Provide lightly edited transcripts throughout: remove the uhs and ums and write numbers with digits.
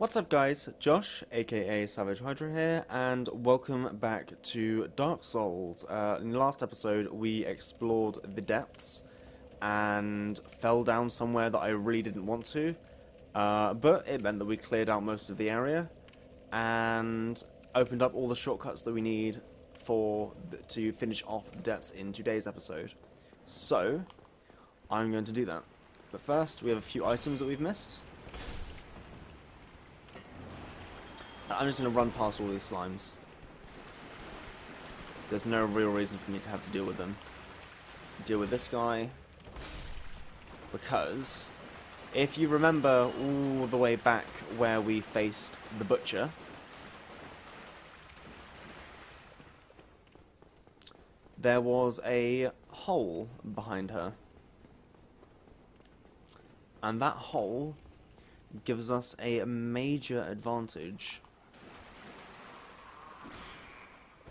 What's up guys, Josh, aka Savage Hydra here, and welcome back to Dark Souls. In the last episode we explored the depths and fell down somewhere that I really didn't want to, but it meant that we cleared out most of the area and opened up all the shortcuts that we need to finish off the depths in today's episode. So, I'm going to do that. But first, we have a few items that we've missed. I'm just going to run past all these slimes. There's no real reason for me to have to deal with them. Deal with this guy. Because, if you remember all the way back where we faced the butcher, there was a hole behind her. And that hole gives us a major advantage.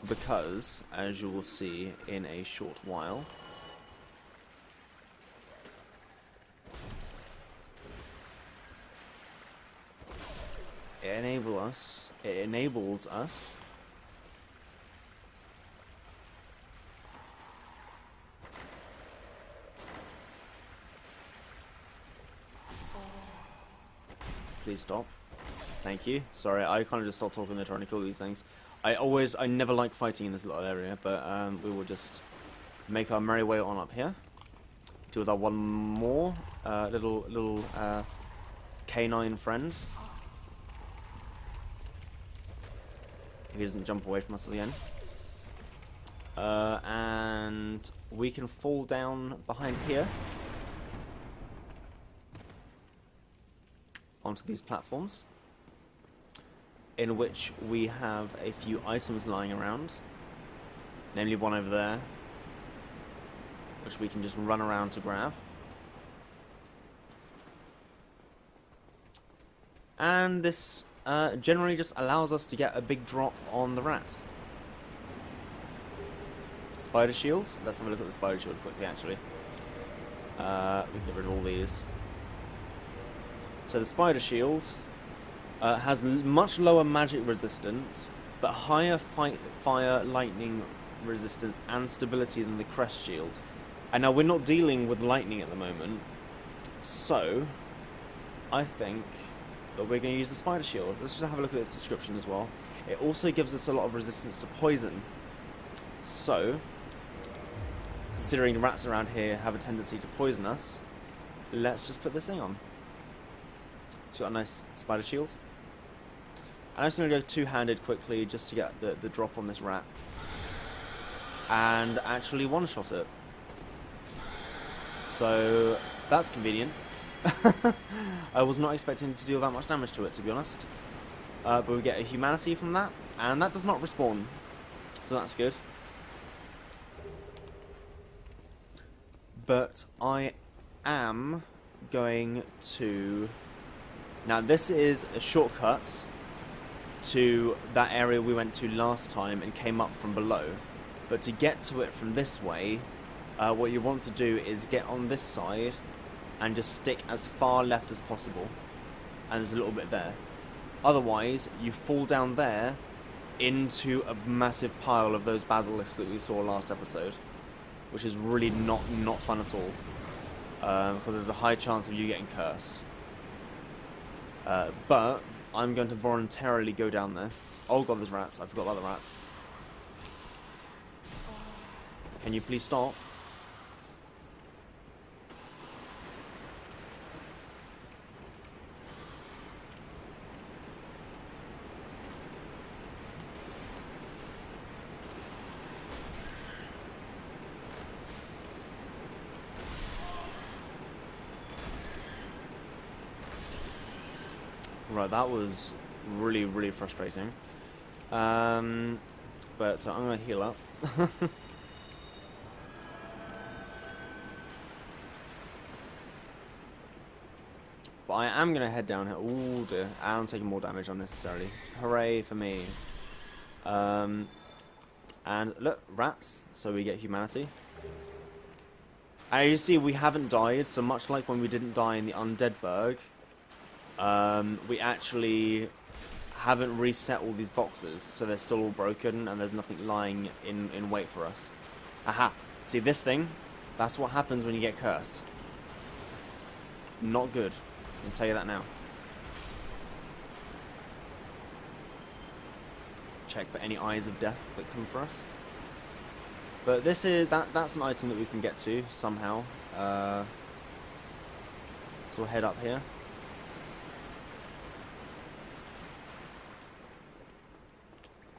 Because, as you will see in a short while, it enables us Please stop. Thank you. Sorry, I kind of just stopped talking there trying to kill these things. I never like fighting in this little area, but we will just make our merry way on up here. Deal with our one more little canine friend. If he doesn't jump away from us at the end. And we can fall down behind here onto these platforms, in which we have a few items lying around, namely one over there, which we can just run around to grab. And this generally just allows us to get a big drop on the rat. Spider shield. Let's have a look at the spider shield quickly, actually. We can get rid of all these. So the spider shield has much lower magic resistance, but higher fire, lightning resistance and stability than the crest shield. And now we're not dealing with lightning at the moment, so I think that we're going to use the spider shield. Let's just have a look at its description as well. It also gives us a lot of resistance to poison. So, considering rats around here have a tendency to poison us, let's just put this thing on. It's got a nice spider shield. I'm just going to go two-handed quickly just to get the drop on this rat. And actually one-shot it. So, that's convenient. I was not expecting to deal that much damage to it, to be honest. But we get a humanity from that, and that does not respawn. So that's good. But I am going to... Now this is a shortcut to that area we went to last time and came up from below. But to get to it from this way, what you want to do is get on this side and just stick as far left as possible. And there's a little bit there. Otherwise, you fall down there into a massive pile of those basilisks that we saw last episode, which is really not fun at all, because there's a high chance of you getting cursed. But I'm going to voluntarily go down there. Oh god, there's rats. I forgot about the rats. Can you please stop? Right, that was really frustrating. But so I'm gonna heal up. But I am gonna head down here. Ooh dear, I'm taking more damage unnecessarily. Hooray for me. And look, rats, so we get humanity. And you see, we haven't died, so much like when we didn't die in the Undead Burg, we actually haven't reset all these boxes, so they're still all broken and there's nothing lying in wait for us. Aha! See this thing? That's what happens when you get cursed. Not good. I can tell you that now. Check for any eyes of death that come for us. But this is that's an item that we can get to somehow. So we'll head up here.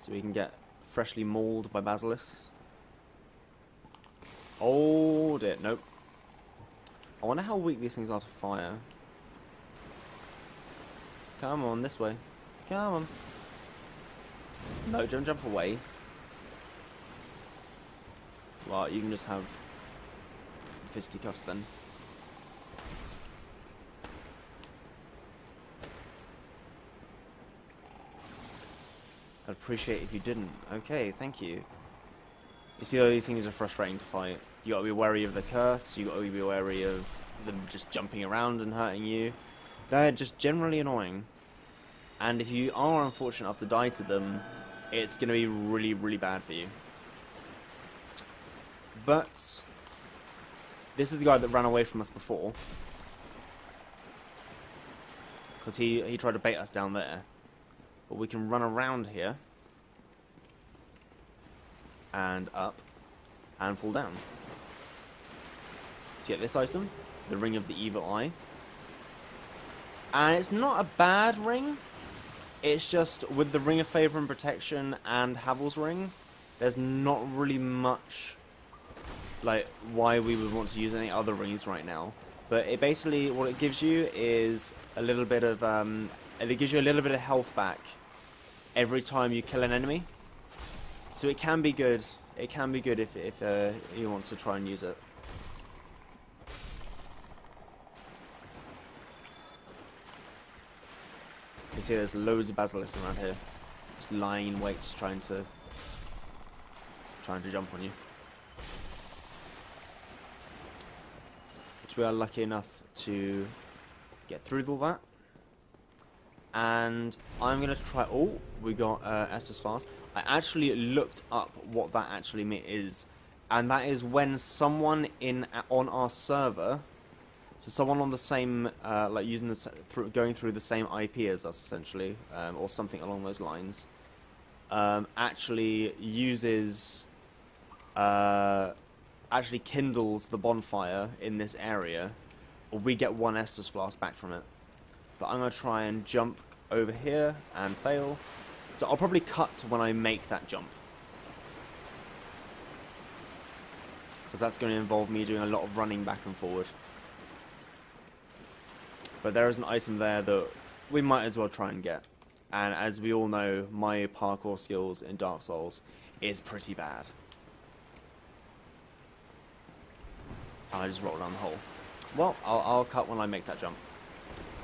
So we can get freshly mauled by basilisks. Hold it. Nope. I wonder how weak these things are to fire. Come on, this way. Come on. No, don't jump away. Well, you can just have fisticuffs then. I'd appreciate if you didn't. Okay, thank you. You see, all these things are frustrating to fight. You gotta be wary of the curse, you gotta be wary of them just jumping around and hurting you. They're just generally annoying. And if you are unfortunate enough to die to them, it's gonna be really, really bad for you. But this is the guy that ran away from us before. Because he tried to bait us down there. But we can run around here. And up. And fall down. To get this item. The Ring of the Evil Eye. And it's not a bad ring. It's just with the Ring of Favour and Protection and Havel's Ring. There's not really much like why we would want to use any other rings right now. But it basically, what it gives you is a little bit of it gives you a little bit of health back every time you kill an enemy. So it can be good. It can be good if you want to try and use it. You see, there's loads of basilisks around here, just lying in wait, just trying to jump on you. Which we are lucky enough to get through all that. And I'm gonna try. Oh, we got Estus Fast. I actually looked up what that actually is, and that is when someone on our server, so someone on the same like using going through the same IP as us essentially, or something along those lines, actually uses actually kindles the bonfire in this area, or we get one Estus Flask back from it. But I'm going to try and jump over here and fail. So I'll probably cut to when I make that jump. Because that's going to involve me doing a lot of running back and forward. But there is an item there that we might as well try and get. And as we all know, my parkour skills in Dark Souls is pretty bad. And I just rolled down the hole. Well, I'll cut when I make that jump.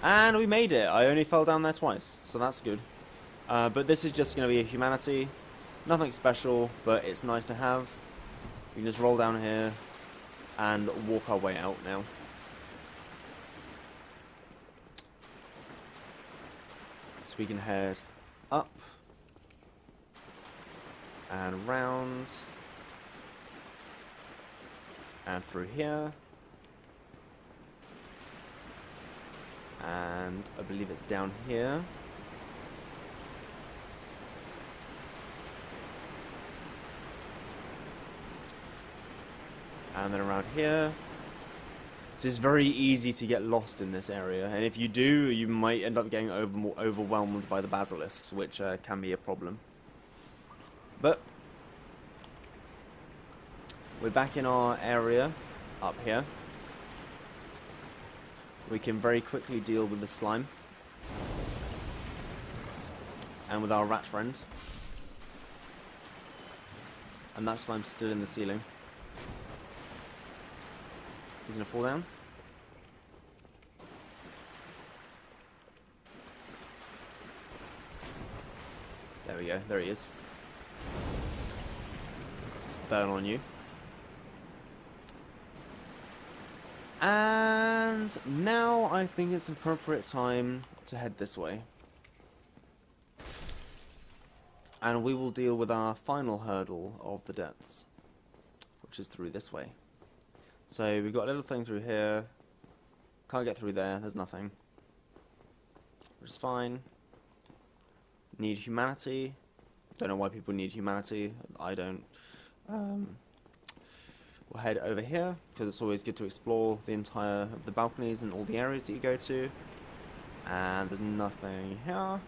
And we made it! I only fell down there twice, so that's good. But this is just going to be a humanity. Nothing special, but it's nice to have. We can just roll down here and walk our way out now. So we can head up and round and through here. And I believe it's down here. And then around here. So it's very easy to get lost in this area. And if you do, you might end up getting overwhelmed by the basilisks, which can be a problem. But we're back in our area up here. We can very quickly deal with the slime. And with our rat friend. And that slime's still in the ceiling. He's gonna fall down. There we go, there he is. Burn on you. And now I think it's an appropriate time to head this way. And we will deal with our final hurdle of the depths, which is through this way. So we've got a little thing through here. Can't get through there, there's nothing. Which is fine. Need humanity. Don't know why people need humanity. I don't. We'll head over here, because it's always good to explore the entire of the balconies and all the areas that you go to. And there's nothing here.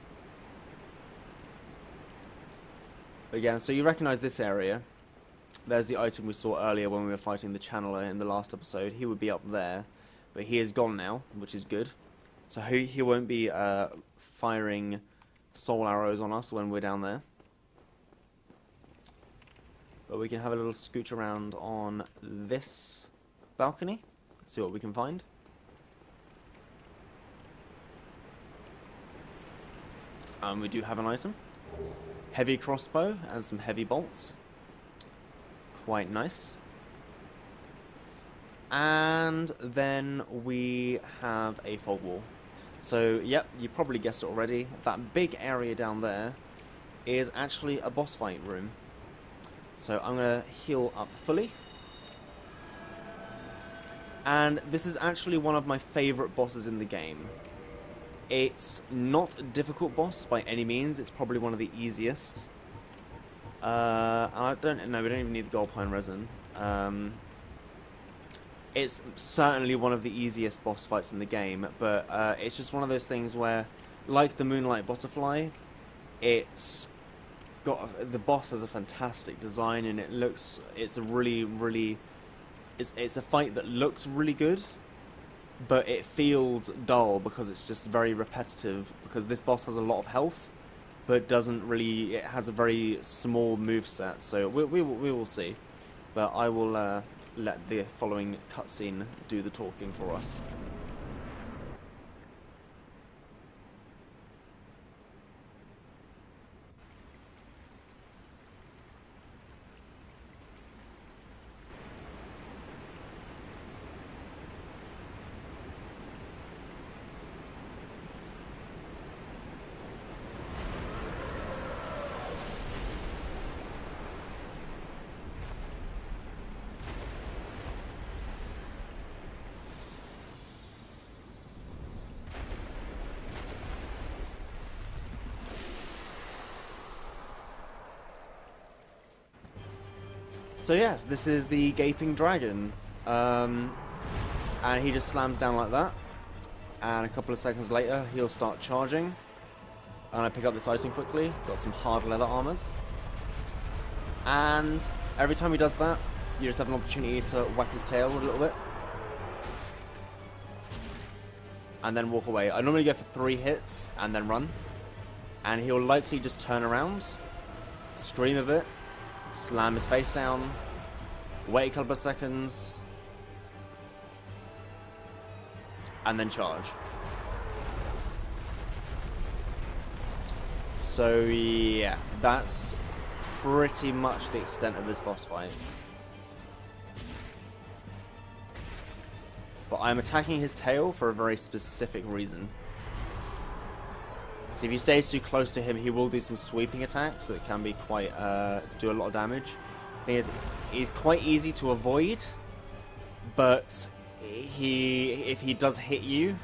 But again, so you recognise this area. There's the item we saw earlier when we were fighting the channeler in the last episode. He would be up there, but he is gone now, which is good. So he won't be firing soul arrows on us when we're down there. But we can have a little scooch around on this balcony, see what we can find. We do have an item. Heavy crossbow and some heavy bolts. Quite nice. And then we have a fog wall. So, yep, you probably guessed it already. That big area down there is actually a boss fight room. So I'm going to heal up fully. And this is actually one of my favourite bosses in the game. It's not a difficult boss by any means. It's probably one of the easiest. I don't know, we don't even need the gold pine resin. It's certainly one of the easiest boss fights in the game, but it's just one of those things where, like the Moonlight Butterfly, it's got the boss has a fantastic design, and it's a fight that looks really good, but it feels dull because it's just very repetitive, because this boss has a lot of health, but it has a very small moveset, so we will see. But I will let the following cutscene do the talking for us. So yes, this is the Gaping Dragon, and he just slams down like that, and a couple of seconds later he'll start charging, and I pick up this item quickly, got some hard leather armors, and every time he does that, you just have an opportunity to whack his tail a little bit, and then walk away. I normally go for 3 hits, and then run, and he'll likely just turn around, scream a bit, slam his face down, wait a couple of seconds, and then charge. So yeah, that's pretty much the extent of this boss fight. But I'm attacking his tail for a very specific reason. So if you stay too close to him, he will do some sweeping attacks that can be quite, do a lot of damage. The thing is, he's quite easy to avoid, but if he does hit you,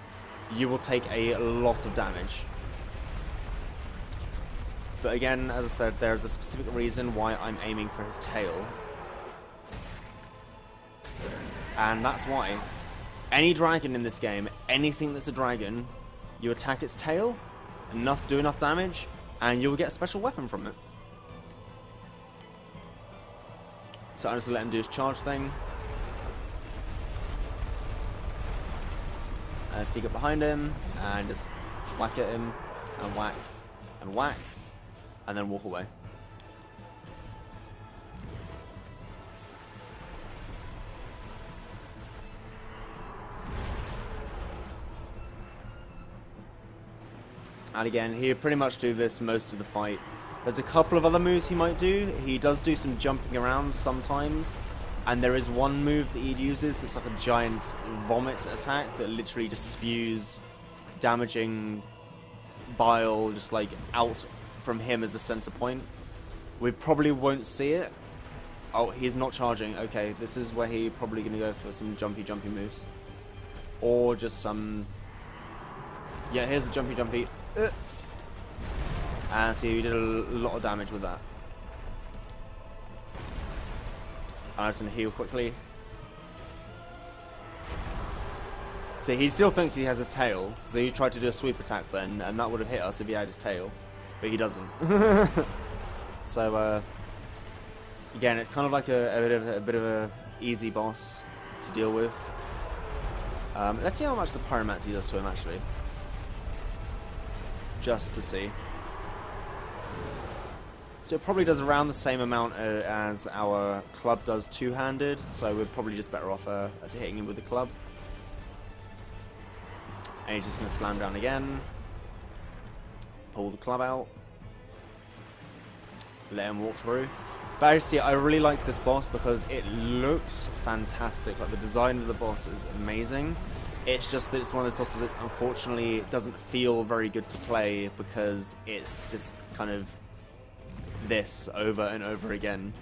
you will take a lot of damage. But again, as I said, there's a specific reason why I'm aiming for his tail. And that's why. Any dragon in this game, anything that's a dragon, you attack its tail, do enough damage, and you'll get a special weapon from it. So I'm just gonna let him do his charge thing. Sneak up behind him, and just whack at him, and whack, and then walk away. And again, he'll pretty much do this most of the fight. There's a couple of other moves he might do. He does do some jumping around sometimes. And there is one move that he uses that's like a giant vomit attack that literally just spews damaging bile just like out from him as a center point. We probably won't see it. Oh, he's not charging. Okay, this is where he's probably going to go for some jumpy moves. Or just some... Yeah, here's the jumpy. And see, we did a lot of damage with that. I'm just going to heal quickly. So he still thinks he has his tail. So he tried to do a sweep attack then, and that would have hit us if he had his tail. But he doesn't. So, again, it's kind of like a bit of a easy boss to deal with. Let's see how much the pyromancy does to him, actually. Just to see. So it probably does around the same amount as our club does two-handed, so we're probably just better off hitting him with the club. And he's just going to slam down again. Pull the club out. Let him walk through. But actually, I really like this boss because it looks fantastic. Like, the design of the boss is amazing. It's just that it's one of those bosses that unfortunately doesn't feel very good to play because it's just kind of this over and over again.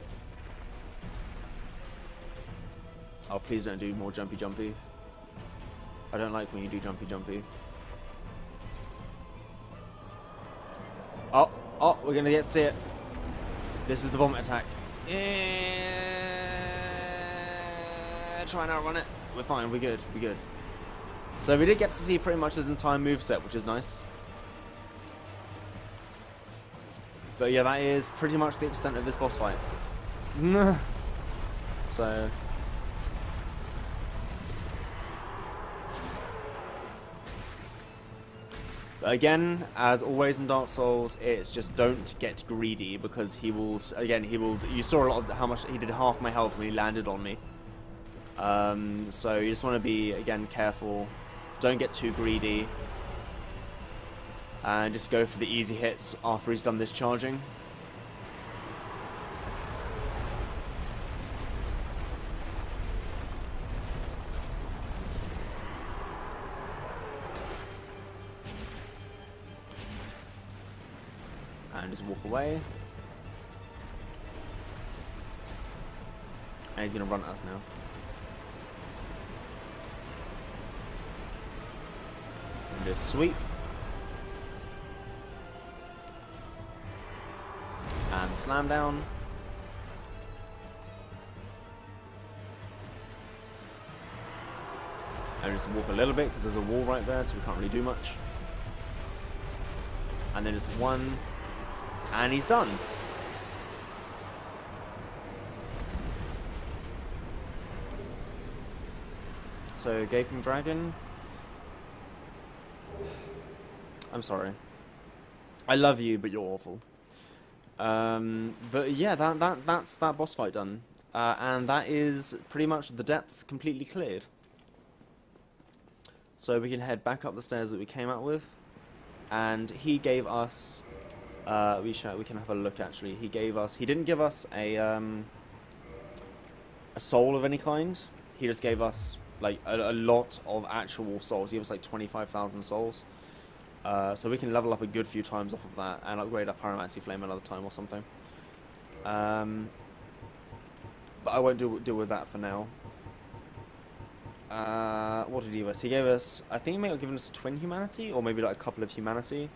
Oh, please don't do more jumpy. I don't like when you do jumpy. Oh, we're gonna get to see it. This is the vomit attack. Try and outrun it. We're fine, we're good. So we did get to see pretty much his entire moveset, which is nice. But yeah, that is pretty much the extent of this boss fight. So... But again, as always in Dark Souls, it's just don't get greedy because he will, you saw a lot of how much, he did half my health when he landed on me. So you just want to be, again, careful. Don't get too greedy. And just go for the easy hits after he's done this charging. And just walk away. And he's going to run at us now. And just sweep. And slam down. And just walk a little bit because there's a wall right there, so we can't really do much. And then just one. And he's done. So, Gaping Dragon. I'm sorry. I love you, but you're awful. But yeah, that's that boss fight done. And that is pretty much the depths completely cleared. So we can head back up the stairs that we came out with. And he gave us... we can have a look actually. He didn't give us a soul of any kind. He just gave us like a lot of actual souls. He gave us like 25,000 souls. So we can level up a good few times off of that and upgrade our Pyromancy Flame another time or something. But I won't deal with that for now. What did he give us? He gave us, I think he may have given us a twin humanity or maybe like a couple of humanity.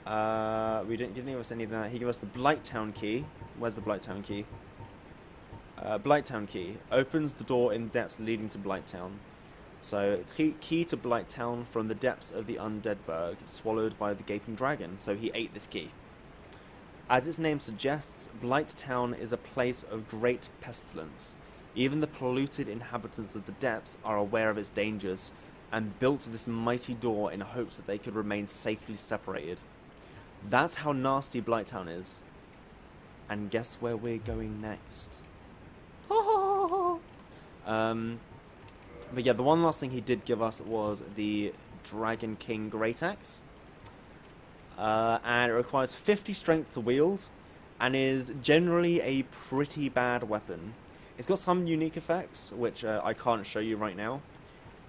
We didn't give us any of that. He gave us the Blighttown key. Where's the Blighttown key? Blighttown key opens the door in depths leading to Blighttown. So key to Blighttown from the depths of the Undead Berg, swallowed by the Gaping Dragon. So he ate this key. As its name suggests, Blighttown is a place of great pestilence. Even the polluted inhabitants of the depths are aware of its dangers and built this mighty door in hopes that they could remain safely separated. That's how nasty Blighttown is. And guess where we're going next? But yeah, the one last thing he did give us was the Dragon King Great Axe. And it requires 50 strength to wield, and is generally a pretty bad weapon. It's got some unique effects, which I can't show you right now.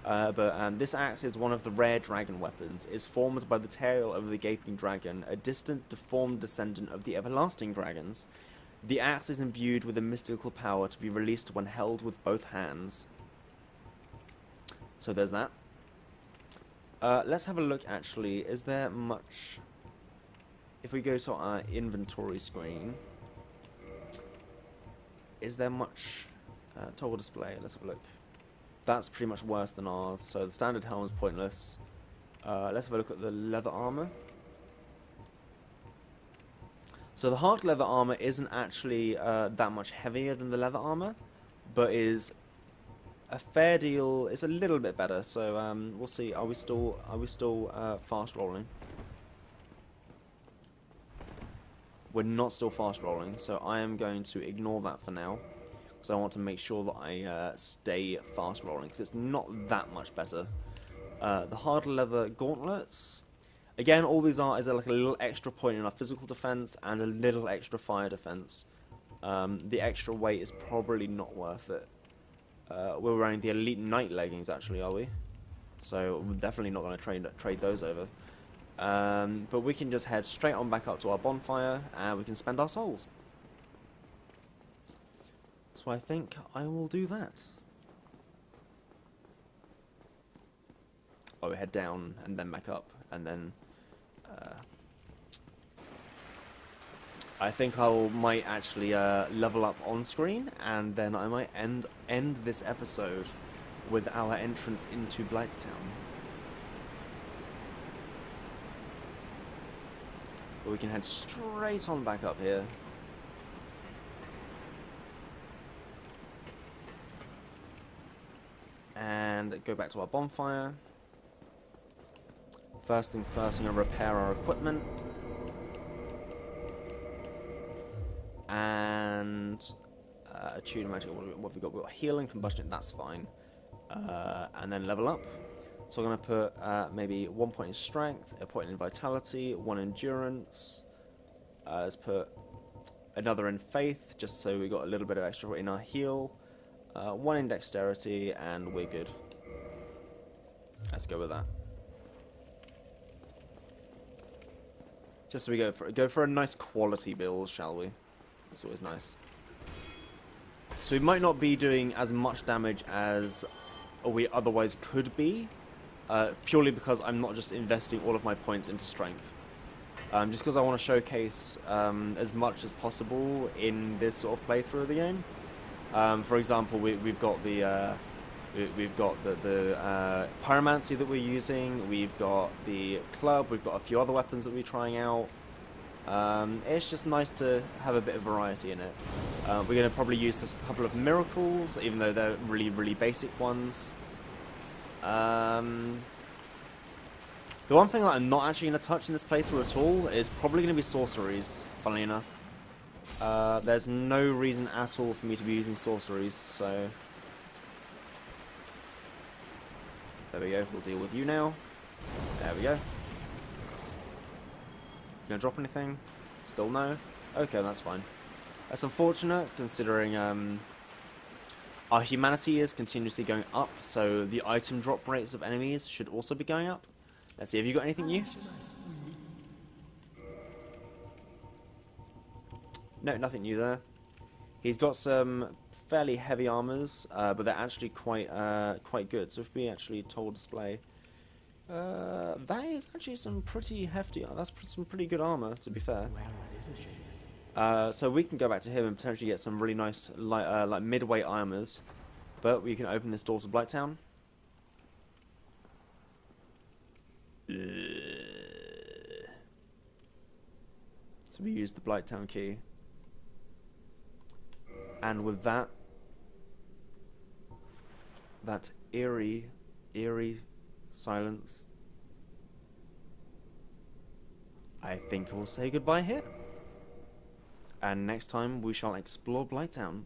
But this axe is one of the rare dragon weapons. It is formed by the tail of the gaping dragon, a distant, deformed descendant of the everlasting dragons. The axe is imbued with a mystical power to be released when held with both hands. So there's that. Let's have a look, actually. Is there much... If we go to our inventory screen, is there much toggle display? Let's have a look. That's pretty much worse than ours, so the standard helm is pointless. Let's have a look at the leather armor. So the hard leather armor isn't actually that much heavier than the leather armor, but is a fair deal. It's a little bit better. So we'll see. Are we still fast rolling? We're not still fast rolling, so I am going to ignore that for now. So I want to make sure that I stay fast rolling, because it's not that much better. The hard leather gauntlets. Again, all these are is like a little extra point in our physical defense and a little extra fire defense. The extra weight is probably not worth it. We're wearing the elite knight leggings, actually, are we? So we're definitely not going to trade those over. But we can just head straight on back up to our bonfire, and we can spend our souls. So I think I will do that. Oh, we head down and then back up, and then I think might actually level up on screen, and then I might end this episode with our entrance into Blighttown. But we can head straight on back up here. And go back to our bonfire. First things first, I'm going to repair our equipment. And attune magic, what have we got? We've got healing, combustion, that's fine. And then level up. So I'm going to put maybe 1 point in strength, a point in vitality, 1 endurance. Let's put another in faith, just so we got a little bit of extra in our heal. 1 in dexterity, and we're good. Let's go with that. Just so we go for a nice quality build, shall we? That's always nice. So we might not be doing as much damage as we otherwise could be, purely because I'm not just investing all of my points into strength. Just because I want to showcase as much as possible in this sort of playthrough of the game. For example, we've got the pyromancy that we're using. We've got the club. We've got a few other weapons that we're trying out. It's just nice to have a bit of variety in it. We're going to probably use a couple of miracles, even though they're really basic ones. The one thing that I'm not actually going to touch in this playthrough at all is probably going to be sorceries, funnily enough. There's no reason at all for me to be using sorceries, so... There we go, we'll deal with you now. There we go. You gonna drop anything? Still no? Okay, that's fine. That's unfortunate, considering our humanity is continuously going up, so the item drop rates of enemies should also be going up. Let's see, have you got anything new? No, nothing new there. He's got some fairly heavy armors, but they're actually quite good. So if we actually toggle display, that is actually some pretty hefty. That's some pretty good armor, to be fair. So we can go back to him and potentially get some really nice like mid-weight armors. But we can open this door to Blighttown. So we use the Blighttown key. And with that eerie silence, I think we'll say goodbye here. And next time we shall explore Blighttown.